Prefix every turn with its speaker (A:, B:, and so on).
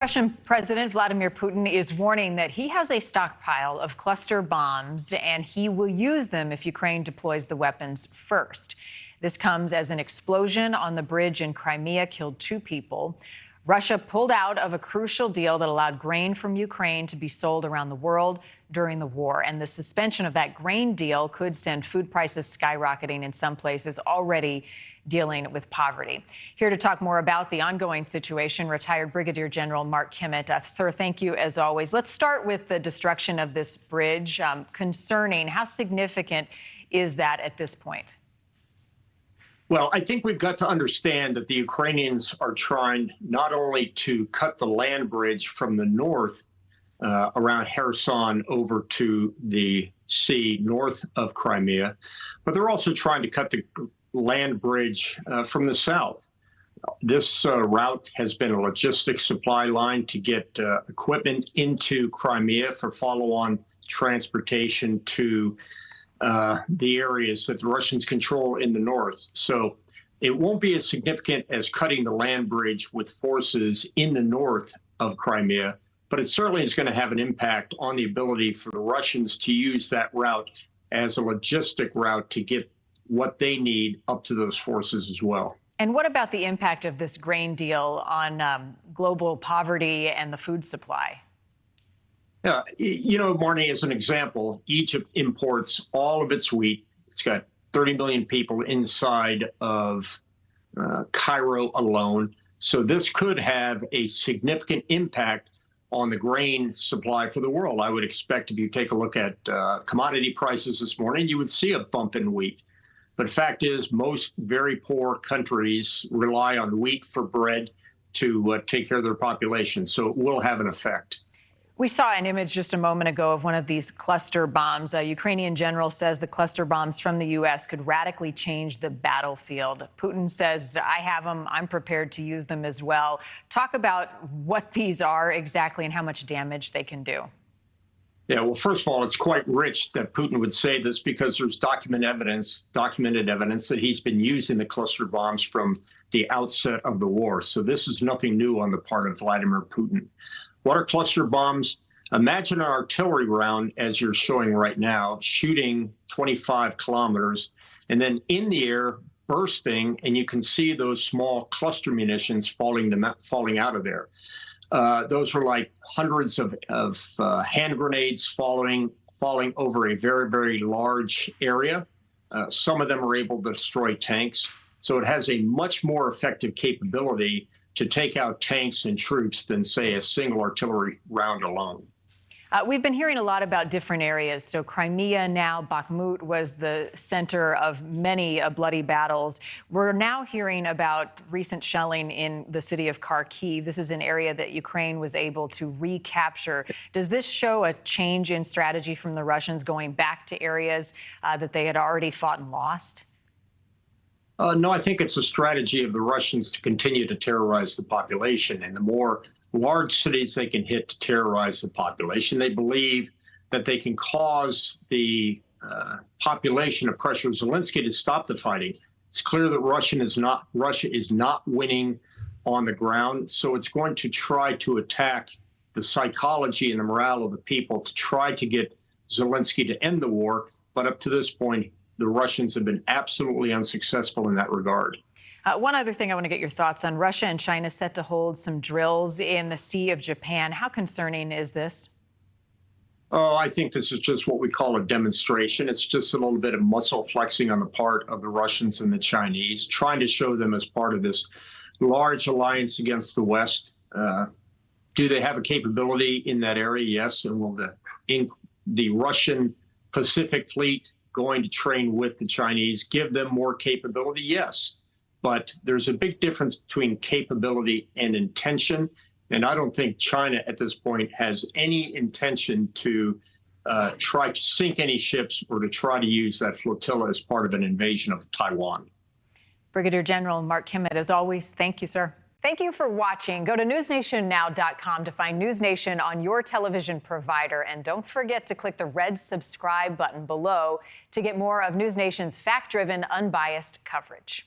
A: Russian President Vladimir Putin is warning that he has a stockpile of cluster bombs and he will use them if Ukraine deploys the weapons first. This comes as an explosion on the bridge in Crimea killed 2 people. Russia pulled out of a crucial deal that allowed grain from Ukraine to be sold around the world during the war. And the suspension of that grain deal could send food prices skyrocketing in some places already dealing with poverty. Here to talk more about the ongoing situation, retired Brigadier General Mark Kimmitt. Sir, thank you as always. Let's start with the destruction of this bridge. Concerning, how significant is that at this point?
B: Well, I think we've got to understand that the Ukrainians are trying not only to cut the land bridge from the north around Kherson over to the sea north of Crimea, but they're also trying to cut the land bridge from the south. This route has been a logistics supply line to get equipment into Crimea for follow-on transportation to the areas that the Russians control in the north. So it won't be as significant as cutting the land bridge with forces in the north of Crimea, but it certainly is going to have an impact on the ability for the Russians to use that route as a logistic route to get what they need up to those forces as well.
A: And what about the impact of this grain deal on global poverty and the food supply?
B: Yeah, you know, Marni, as an example, Egypt imports all of its wheat. It's got 30 million people inside of Cairo alone. So this could have a significant impact on the grain supply for the world. I would expect if you take a look at commodity prices this morning, you would see a bump in wheat. But the fact is, most very poor countries rely on wheat for bread to take care of their population. So it will have an effect.
A: We saw an image just a moment ago of one of these cluster bombs. A Ukrainian general says the cluster bombs from the U.S. could radically change the battlefield. Putin says, I have them. I'm prepared to use them as well. Talk about what these are exactly and how much damage they can do.
B: Yeah, well, first of all, it's quite rich that Putin would say this because there's documented evidence that he's been using the cluster bombs from the outset of the war. So this is nothing new on the part of Vladimir Putin. What are cluster bombs? Imagine an artillery round, as you're showing right now, shooting 25 kilometers, and then in the air bursting, and you can see those small cluster munitions falling out of there. Those were like hundreds of hand grenades falling over a very, very large area. Some of them are able to destroy tanks. So it has a much more effective capability to take out tanks and troops than, say, a single artillery round alone.
A: We've been hearing a lot about different areas. So Crimea now, Bakhmut was the center of many bloody battles. We're now hearing about recent shelling in the city of Kharkiv. This is an area that Ukraine was able to recapture. Does this show a change in strategy from the Russians going back to areas that they had already fought and lost?
B: No, I think it's a strategy of the Russians to continue to terrorize the population. And the more large cities they can hit to terrorize the population, they believe that they can cause the population to pressure Zelensky to stop the fighting. It's clear that Russia is not winning on the ground. So it's going to try to attack the psychology and the morale of the people to try to get Zelensky to end the war. But up to this point, the Russians have been absolutely unsuccessful in that regard.
A: One other thing I want to get your thoughts on. Russia and China set to hold some drills in the Sea of Japan. How concerning is this?
B: Oh, I think this is just what we call a demonstration. It's just a little bit of muscle flexing on the part of the Russians and the Chinese, trying to show them as part of this large alliance against the West. Do they have a capability in that area? Yes. And will the Russian Pacific Fleet going to train with the Chinese give them more capability? Yes. But there's a big difference between capability and intention. And I don't think China at this point has any intention to try to sink any ships or to try to use that flotilla as part of an invasion of Taiwan.
A: Brigadier General Mark Kimmitt, as always, thank you, sir. Thank you for watching. Go to NewsNationNow.com to find NewsNation on your television provider. And don't forget to click the red subscribe button below to get more of NewsNation's fact-driven, unbiased coverage.